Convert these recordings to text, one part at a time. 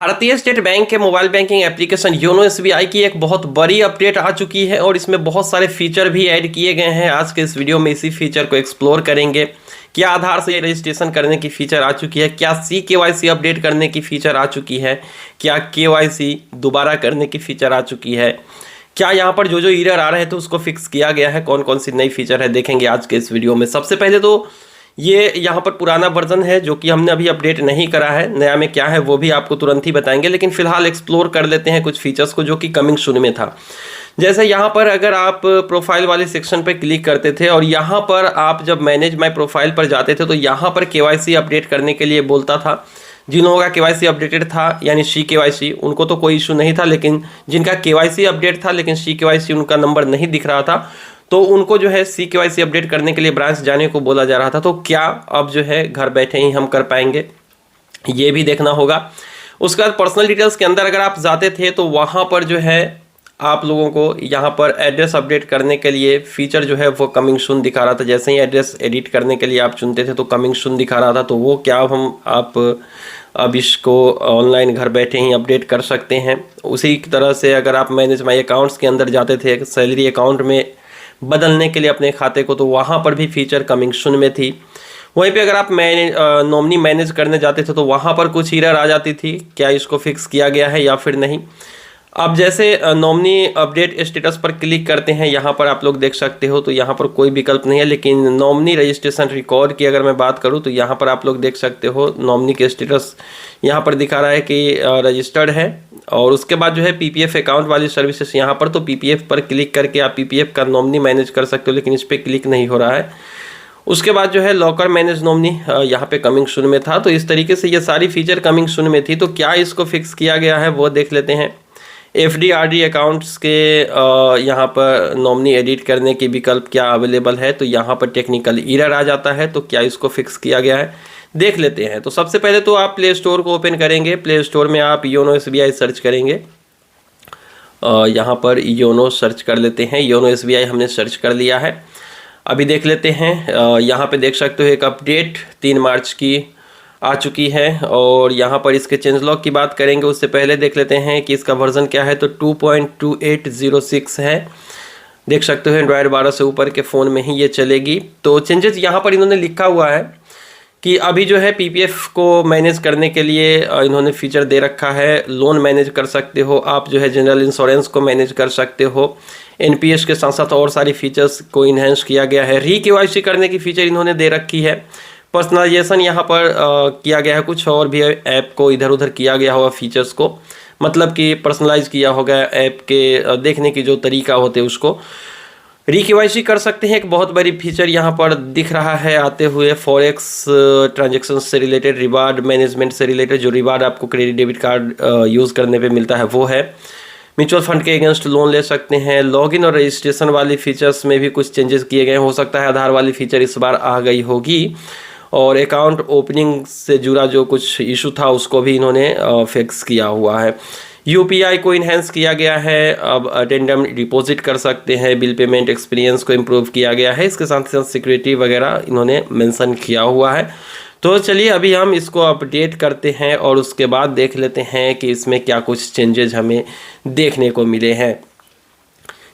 भारतीय state bank के mobile banking application YONO SBI की एक बहुत बड़ी अपडेट आ चुकी है और इसमें बहुत सारे फीचर भी ऐड किए गए हैं। आज के इस वीडियो में इसी फीचर को एक्सप्लोर करेंगे। क्या आधार से रजिस्ट्रेशन करने की फीचर आ चुकी है, क्या CKYC अपडेट करने की फीचर आ चुकी है, क्या KYC दोबारा करने की फीचर आ चुकी है, क्या यहाँ पर जो एरर आ रहे थे उसको फिक्स किया गया है, कौन कौन सी नई फीचर है देखेंगे आज के इस वीडियो में। सबसे पहले तो ये यहाँ पर पुराना वर्जन है जो कि हमने अभी अपडेट नहीं करा है। नया में क्या है वो भी आपको तुरंत ही बताएंगे, लेकिन फिलहाल एक्सप्लोर कर लेते हैं कुछ फीचर्स को जो कि कमिंग सून में था। जैसे यहाँ पर अगर आप प्रोफाइल वाले सेक्शन पर क्लिक करते थे और यहाँ पर आप जब मैनेज माई प्रोफाइल पर जाते थे तो यहाँ पर KYC अपडेट करने के लिए बोलता था। जिन लोगों का KYC अपडेटेड था यानी CKYC उनको तो कोई इशू नहीं था, लेकिन जिनका KYC अपडेट था लेकिन CKYC उनका नंबर नहीं दिख रहा था तो उनको जो है CKYC अपडेट करने के लिए ब्रांच जाने को बोला जा रहा था। तो क्या अब जो है घर बैठे ही हम कर पाएंगे, ये भी देखना होगा। उसके बाद पर्सनल डिटेल्स के अंदर अगर आप जाते थे तो वहाँ पर जो है आप लोगों को यहाँ पर एड्रेस अपडेट करने के लिए फीचर जो है वो कमिंग सून दिखा रहा था। जैसे ही एड्रेस एडिट करने के लिए आप चुनते थे तो कमिंग सून दिखा रहा था। तो वो क्या आप अब इसको ऑनलाइन घर बैठे ही अपडेट कर सकते हैं। उसी तरह से अगर आप मैनेज माई अकाउंट्स के अंदर जाते थे सैलरी अकाउंट में बदलने के लिए अपने खाते को, तो वहाँ पर भी फीचर कमिंग सून में थी। वहीं पे अगर आप नॉमिनी मैनेज करने जाते थे तो वहाँ पर कुछ एरर आ जाती थी, क्या इसको फिक्स किया गया है या फिर नहीं। अब जैसे नॉमिनी अपडेट स्टेटस पर क्लिक करते हैं, यहाँ पर आप लोग देख सकते हो तो यहाँ पर कोई विकल्प नहीं है, लेकिन नॉमिनी रजिस्ट्रेशन रिकॉर्ड की अगर मैं बात करूँ तो यहाँ पर आप लोग देख सकते हो नॉमिनी के स्टेटस यहाँ पर दिखा रहा है कि रजिस्टर्ड है। और उसके बाद जो है PPF अकाउंट वाली सर्विसेज यहाँ पर, तो PPF पर क्लिक करके आप PPF का नॉमिनी मैनेज कर सकते हो, लेकिन इस पर क्लिक नहीं हो रहा है। उसके बाद जो है लॉकर मैनेज नॉमिनी यहाँ पे कमिंग सून में था। तो इस तरीके से ये सारी फीचर कमिंग सून में थी। तो क्या इसको फिक्स किया गया है वो देख लेते हैं। FD/RD अकाउंट्स के यहाँ पर नॉमिनी एडिट करने की विकल्प क्या अवेलेबल है, तो यहाँ पर टेक्निकल एरर आ जाता है। तो क्या इसको फिक्स किया गया है देख लेते हैं। तो सबसे पहले तो आप प्ले स्टोर को ओपन करेंगे। प्ले स्टोर में आप योनो SBI सर्च करेंगे। यहाँ पर योनो सर्च कर लेते हैं। योनो SBI हमने सर्च कर लिया है। अभी देख लेते हैं। यहाँ पे देख सकते हो एक अपडेट 3 मार्च की आ चुकी है और यहाँ पर इसके चेंज लॉग की बात करेंगे उससे पहले देख लेते हैं कि इसका वर्जन क्या है। तो 2.2806 है। देख सकते हो एंड्रॉयड 12 से ऊपर के फ़ोन में ही ये चलेगी। तो चेंजेस यहाँ पर इन्होंने लिखा हुआ है कि अभी जो है PPF को मैनेज करने के लिए इन्होंने फीचर दे रखा है। लोन मैनेज कर सकते हो आप, जो है जनरल इंश्योरेंस को मैनेज कर सकते हो। NPS के साथ साथ और सारी फीचर्स को इन्हेंस किया गया है। KYC करने की फीचर इन्होंने दे रखी है। पर्सनलाइजेशन यहाँ पर किया गया है। कुछ और भी ऐप को इधर उधर किया गया होगा फीचर्स को, मतलब कि पर्सनलाइज किया होगा ऐप के देखने की जो तरीका होते हैं उसको। KYC कर सकते हैं। एक बहुत बड़ी फीचर यहाँ पर दिख रहा है आते हुए। फॉरेक्स ट्रांजेक्शन से रिलेटेड, रिवार्ड मैनेजमेंट से रिलेटेड, जो रिवार्ड आपको क्रेडिट डेबिट कार्ड यूज़ करने पे मिलता है वो है। म्यूचुअल फंड के अगेंस्ट लोन ले सकते हैं। लॉगिन और रजिस्ट्रेशन वाली फीचर्स में भी कुछ चेंजेस किए गए। हो सकता है आधार वाली फीचर इस बार आ गई होगी। और अकाउंट ओपनिंग से जुड़ा जो कुछ इशू था उसको भी इन्होंने फिक्स किया हुआ है। UPI को इन्हेंस किया गया है। अब अटेंडम डिपॉजिट कर सकते हैं। बिल पेमेंट एक्सपीरियंस को इम्प्रूव किया गया है। इसके साथ साथ सिक्योरिटी वगैरह इन्होंने मेंशन किया हुआ है। तो चलिए अभी हम इसको अपडेट करते हैं और उसके बाद देख लेते हैं कि इसमें क्या कुछ चेंजेस हमें देखने को मिले हैं।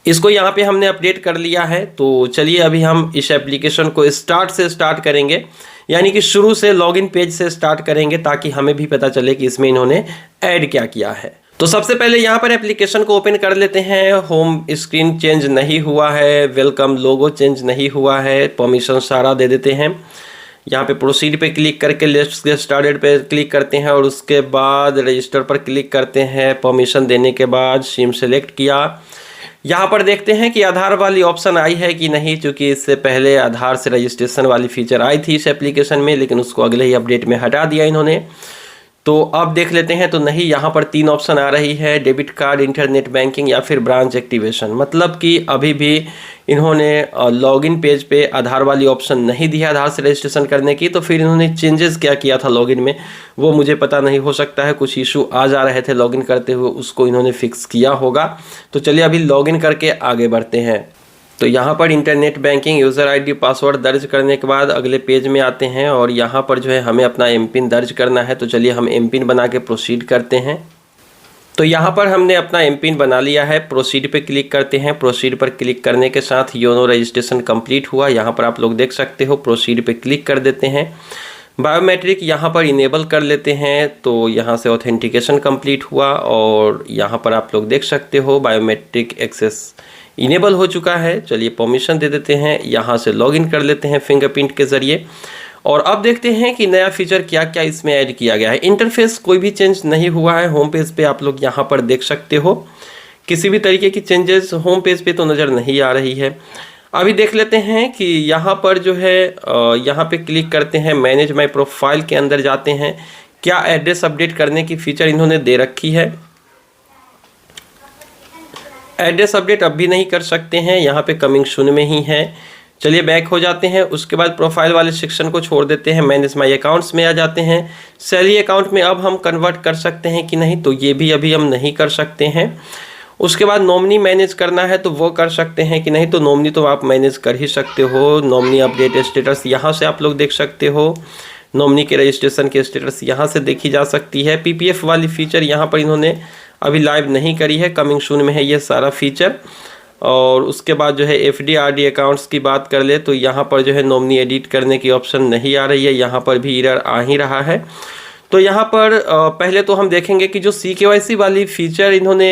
इसको यहाँ पे हमने अपडेट कर लिया है। तो चलिए अभी हम इस एप्लीकेशन को स्टार्ट से स्टार्ट करेंगे, यानी कि शुरू से लॉगिन पेज से स्टार्ट करेंगे ताकि हमें भी पता चले कि इसमें इन्होंने ऐड क्या किया है। तो सबसे पहले यहाँ पर एप्लीकेशन को ओपन कर लेते हैं। होम स्क्रीन चेंज नहीं हुआ है, वेलकम लोगो चेंज नहीं हुआ है, परमिशन सारा दे देते हैं। यहाँ पे प्रोसीड पे क्लिक करके लेट्स गेट स्टार्टेड पे क्लिक करते हैं और उसके बाद रजिस्टर पर क्लिक करते हैं। परमिशन देने के बाद सिम सेलेक्ट किया। यहाँ पर देखते हैं कि आधार वाली ऑप्शन आई है कि नहीं, क्योंकि इससे पहले आधार से रजिस्ट्रेशन वाली फीचर आई थी इस एप्लीकेशन में, लेकिन उसको अगले ही अपडेट में हटा दिया इन्होंने। तो अब देख लेते हैं। तो नहीं, यहाँ पर 3 ऑप्शन आ रही है, डेबिट कार्ड, इंटरनेट बैंकिंग या फिर ब्रांच एक्टिवेशन। मतलब कि अभी भी इन्होंने लॉगिन पेज पे आधार वाली ऑप्शन नहीं दिया आधार से रजिस्ट्रेशन करने की। तो फिर इन्होंने चेंजेस क्या किया था लॉगिन में वो मुझे पता नहीं, हो सकता है कुछ इशू आ जा रहे थे लॉगिन करते हुए, उसको इन्होंने फिक्स किया होगा। तो चलिए अभी लॉगिन करके आगे बढ़ते हैं। तो यहाँ पर internet banking user ID password दर्ज करने के बाद अगले पेज में आते हैं और यहाँ पर जो है हमें अपना एम पिन दर्ज करना है। तो चलिए हम एम पिन बना के प्रोसीड करते हैं। तो यहाँ पर हमने अपना एम पिन बना लिया है। प्रोसीड पे क्लिक करते हैं। प्रोसीड पर क्लिक करने के साथ योनो रजिस्ट्रेशन कंप्लीट हुआ। यहाँ पर आप लोग देख सकते हो। प्रोसीड पे क्लिक कर देते हैं। बायोमेट्रिक यहाँ पर इनेबल कर लेते हैं। तो यहाँ से ऑथेंटिकेशन कंप्लीट हुआ और यहाँ पर आप लोग देख सकते हो बायोमेट्रिक एक्सेस इनेबल हो चुका है। चलिए परमिशन दे देते हैं। यहाँ से लॉगिन कर लेते हैं फिंगरप्रिंट के ज़रिए। और अब देखते हैं कि नया फीचर क्या क्या इसमें ऐड किया गया है। इंटरफेस कोई भी चेंज नहीं हुआ है। होम पेज पे आप लोग यहाँ पर देख सकते हो किसी भी तरीके की चेंजेस होम पेज पे तो नज़र नहीं आ रही है। अभी देख लेते हैं कि यहाँ पर जो है यहाँ पे क्लिक करते हैं। मैनेज माई प्रोफाइल के अंदर जाते हैं। क्या एड्रेस अपडेट करने की फीचर इन्होंने दे रखी है। एड्रेस अपडेट अब भी नहीं कर सकते हैं। यहाँ पे कमिंग सून में ही है। चलिए बैक हो जाते हैं। उसके बाद प्रोफाइल वाले सेक्शन को छोड़ देते हैं। मैनेज माई अकाउंट्स में आ जाते हैं। सैलरी अकाउंट में अब हम कन्वर्ट कर सकते हैं कि नहीं, तो ये भी अभी हम नहीं कर सकते हैं। उसके बाद नॉमिनी मैनेज करना है तो वो कर सकते हैं कि नहीं, तो नॉमिनी तो आप मैनेज कर ही सकते हो। नॉमिनी अपडेट स्टेटस यहाँ से आप लोग देख सकते हो। नॉमिनी के रजिस्ट्रेशन की स्टेटस यहाँ से देखी जा सकती है। पीपीएफ वाली फीचर यहाँ पर इन्होंने अभी लाइव नहीं करी है। कमिंग सून में है ये सारा फीचर। और उसके बाद जो है एफडी आरडी अकाउंट्स की बात कर ले तो यहाँ पर जो है नॉमिनी एडिट करने की ऑप्शन नहीं आ रही है। यहाँ पर भी एरर आ ही रहा है। तो यहाँ पर पहले तो हम देखेंगे कि जो CKYC वाली फीचर इन्होंने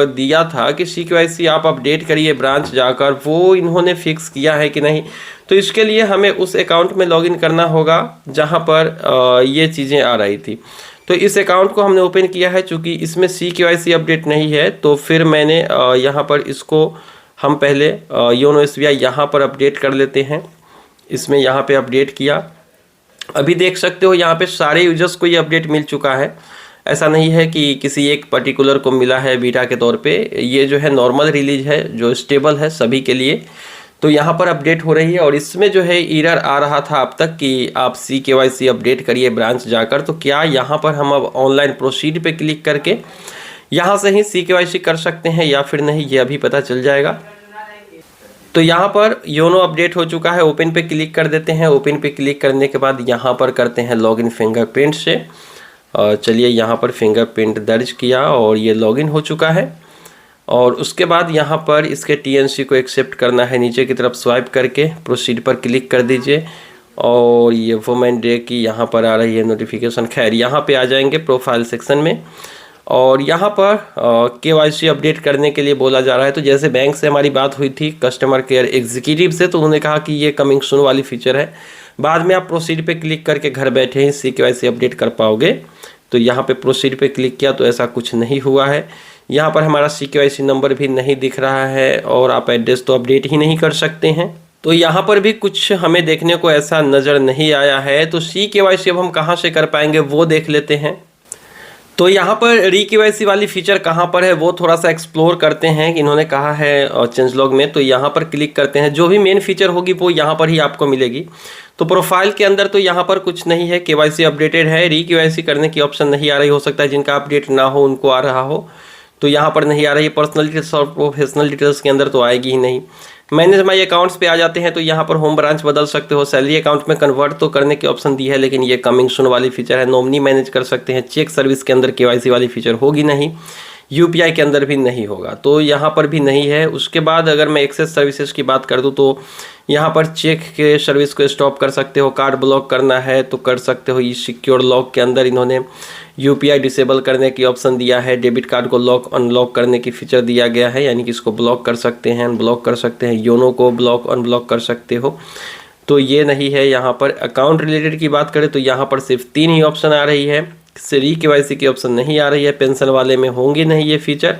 दिया था कि CKYC आप अपडेट करिए ब्रांच जाकर, वो इन्होंने फिक्स किया है कि नहीं। तो इसके लिए हमें उस अकाउंट में लॉगिन करना होगा जहाँ पर ये चीज़ें आ रही थी। तो इस अकाउंट को हमने ओपन किया है। चूँकि इसमें CKYC अपडेट नहीं है तो फिर मैंने यहाँ पर इसको हम पहले योनो SBI यहाँ पर अपडेट कर लेते हैं। इसमें यहाँ पे अपडेट किया। अभी देख सकते हो यहाँ पे सारे यूजर्स को ये अपडेट मिल चुका है। ऐसा नहीं है कि किसी एक पर्टिकुलर को मिला है बीटा के तौर पे। ये जो है नॉर्मल रिलीज है जो स्टेबल है सभी के लिए। तो यहाँ पर अपडेट हो रही है और इसमें जो है एरर आ रहा था अब तक कि आप CKYC अपडेट करिए ब्रांच जाकर। तो क्या यहाँ पर हम अब ऑनलाइन प्रोसीड पे क्लिक करके यहाँ से ही CKYC कर सकते हैं या फिर नहीं, ये अभी पता चल जाएगा। तो यहाँ पर योनो अपडेट हो चुका है। ओपन पे क्लिक कर देते हैं। ओपन पे क्लिक करने के बाद यहाँ पर करते हैं लॉगिन फिंगरप्रिंट से। चलिए यहाँ पर फिंगरप्रिंट दर्ज किया और ये लॉगिन हो चुका है। और उसके बाद यहाँ पर इसके TNC को एक्सेप्ट करना है। नीचे की तरफ स्वाइप करके प्रोसीड पर क्लिक कर दीजिए और ये वुमेन डे की यहाँ पर आ रही है नोटिफिकेशन। खैर यहाँ पे आ जाएंगे प्रोफाइल सेक्शन में और यहाँ पर KYC अपडेट करने के लिए बोला जा रहा है। तो जैसे बैंक से हमारी बात हुई थी कस्टमर केयर एग्जीक्यूटिव से, तो उन्होंने कहा कि ये कमिंग सून वाली फीचर है। बाद में आप प्रोसीड पे क्लिक करके घर बैठे ही CKYC अपडेट कर पाओगे। तो यहाँ पे प्रोसीड पे क्लिक किया तो ऐसा कुछ नहीं हुआ है। यहाँ पर हमारा CKYC नंबर भी नहीं दिख रहा है और आप एड्रेस तो अपडेट ही नहीं कर सकते हैं। तो यहाँ पर भी कुछ हमें देखने को ऐसा नज़र नहीं आया है। तो CKYC अब हम कहाँ से कर पाएंगे वो देख लेते हैं। तो यहाँ पर KYC वाली फीचर कहाँ पर है वो थोड़ा सा एक्सप्लोर करते हैं कि इन्होंने कहा है चेंज लॉग में। तो यहाँ पर क्लिक करते हैं। जो भी मेन फीचर होगी वो यहाँ पर ही आपको मिलेगी। तो प्रोफाइल के अंदर तो यहाँ पर कुछ नहीं है। KYC अपडेटेड है। KYC करने की ऑप्शन नहीं आ रही। हो सकता है जिनका अपडेट ना हो उनको आ रहा हो, तो यहाँ पर नहीं आ रही है। पर्सनल डिटेल्स और प्रोफेशनल डिटेल्स के अंदर तो आएगी ही नहीं। मैनेज माई अकाउंट्स पे आ जाते हैं। तो यहाँ पर होम ब्रांच बदल सकते हो। सैलरी अकाउंट में कन्वर्ट तो करने की ऑप्शन दी है लेकिन ये कमिंग सून वाली फीचर है। नॉमिनी मैनेज कर सकते हैं। चेक सर्विस के अंदर KYC वाली फीचर होगी नहीं। UPI के अंदर भी नहीं होगा, तो यहाँ पर भी नहीं है। उसके बाद अगर मैं एक्सेस सर्विसेज की बात कर दूँ तो यहाँ पर चेक के सर्विस को स्टॉप कर सकते हो। कार्ड ब्लॉक करना है तो कर सकते हो। ये सिक्योर लॉक के अंदर इन्होंने UPI डिसेबल करने की ऑप्शन दिया है। डेबिट कार्ड को लॉक अनलॉक करने की फीचर दिया गया है, यानी कि इसको ब्लॉक कर सकते हैं, अनब्लॉक कर सकते हैं। योनो को ब्लॉक अनब्लॉक कर सकते हो। तो ये नहीं है। यहाँ पर अकाउंट रिलेटेड की बात करें तो यहाँ पर सिर्फ 3 ही ऑप्शन आ रही है। KYC की ऑप्शन नहीं आ रही है। पेंशन वाले में होंगे नहीं ये फीचर।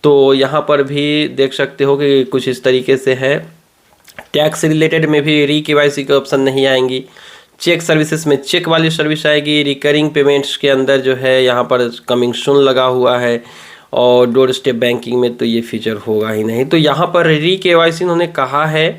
तो यहाँ पर भी देख सकते हो कि कुछ इस तरीके से है। टैक्स रिलेटेड में भी KYC के ऑप्शन नहीं आएंगी। चेक सर्विसेज में चेक वाली सर्विस आएगी। रिकरिंग पेमेंट्स के अंदर जो है यहाँ पर कमिंग सून लगा हुआ है। और डोर स्टेप बैंकिंग में तो ये फीचर होगा ही नहीं। तो यहाँ पर KYC इन्होंने कहा है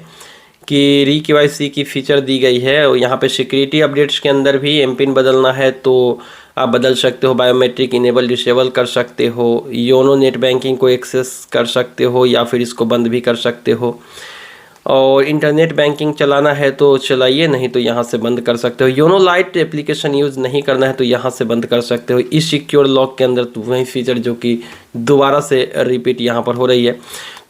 कि KYC की फीचर दी गई है। और यहाँ पे सिक्योरिटी अपडेट्स के अंदर भी एम पिन बदलना है तो आप बदल सकते हो। बायोमेट्रिक इनेबल डिसेबल कर सकते हो। योनो नेट बैंकिंग को एक्सेस कर सकते हो या फिर इसको बंद भी कर सकते हो। और इंटरनेट बैंकिंग चलाना है तो चलाइए, नहीं तो यहाँ से बंद कर सकते हो। योनो लाइट एप्लीकेशन यूज़ नहीं करना है तो यहाँ से बंद कर सकते हो। ई सिक्योर लॉक के अंदर तो वही फीचर जो कि दोबारा से रिपीट यहाँ पर हो रही है।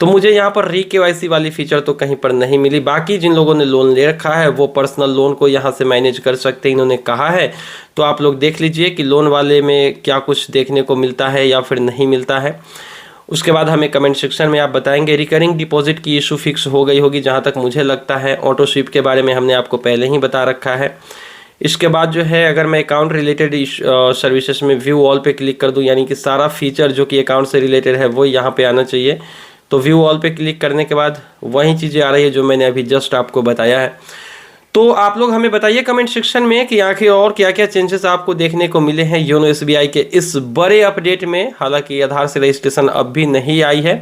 तो मुझे यहाँ पर री-KYC वाली फीचर तो कहीं पर नहीं मिली। बाकी जिन लोगों ने लोन ले रखा है वो पर्सनल लोन को यहाँ से मैनेज कर सकते हैं, इन्होंने कहा है। तो आप लोग देख लीजिए कि लोन वाले में क्या कुछ देखने को मिलता है या फिर नहीं मिलता है। उसके बाद हमें कमेंट सेक्शन में आप बताएंगे। रिकरिंग डिपॉजिट की इशू फिक्स हो गई होगी जहाँ तक मुझे लगता है। ऑटो स्वीप के बारे में हमने आपको पहले ही बता रखा है। इसके बाद जो है अगर मैं अकाउंट रिलेटेड सर्विसेज में व्यू ऑल पे क्लिक कर दूं, यानी कि सारा फीचर जो कि अकाउंट से रिलेटेड है वो यहाँ पे आना चाहिए। तो व्यू ऑल पे क्लिक करने के बाद वही चीज़ें आ रही है जो मैंने अभी जस्ट आपको बताया है। तो आप लोग हमें बताइए कमेंट सेक्शन में कि आखिर और क्या क्या चेंजेस आपको देखने को मिले हैं योनो SBI के इस बड़े अपडेट में। हालांकि आधार से रजिस्ट्रेशन अब भी नहीं आई है,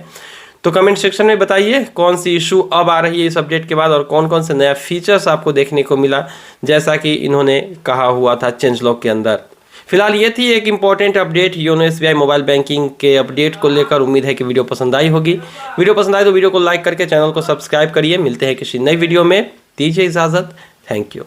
तो कमेंट सेक्शन में बताइए कौन सी इशू अब आ रही है इस अपडेट के बाद और कौन कौन से नया फीचर्स आपको देखने को मिला, जैसा कि इन्होंने कहा हुआ था चेंज लॉग के अंदर। फिलहाल ये थी एक important update YONO SBI mobile banking के अपडेट को लेकर। उम्मीद है कि वीडियो पसंद आई होगी। वीडियो पसंद आए तो वीडियो को लाइक करके चैनल को सब्सक्राइब करिए। मिलते हैं किसी नई वीडियो में, दीजिए इजाज़त। Thank you.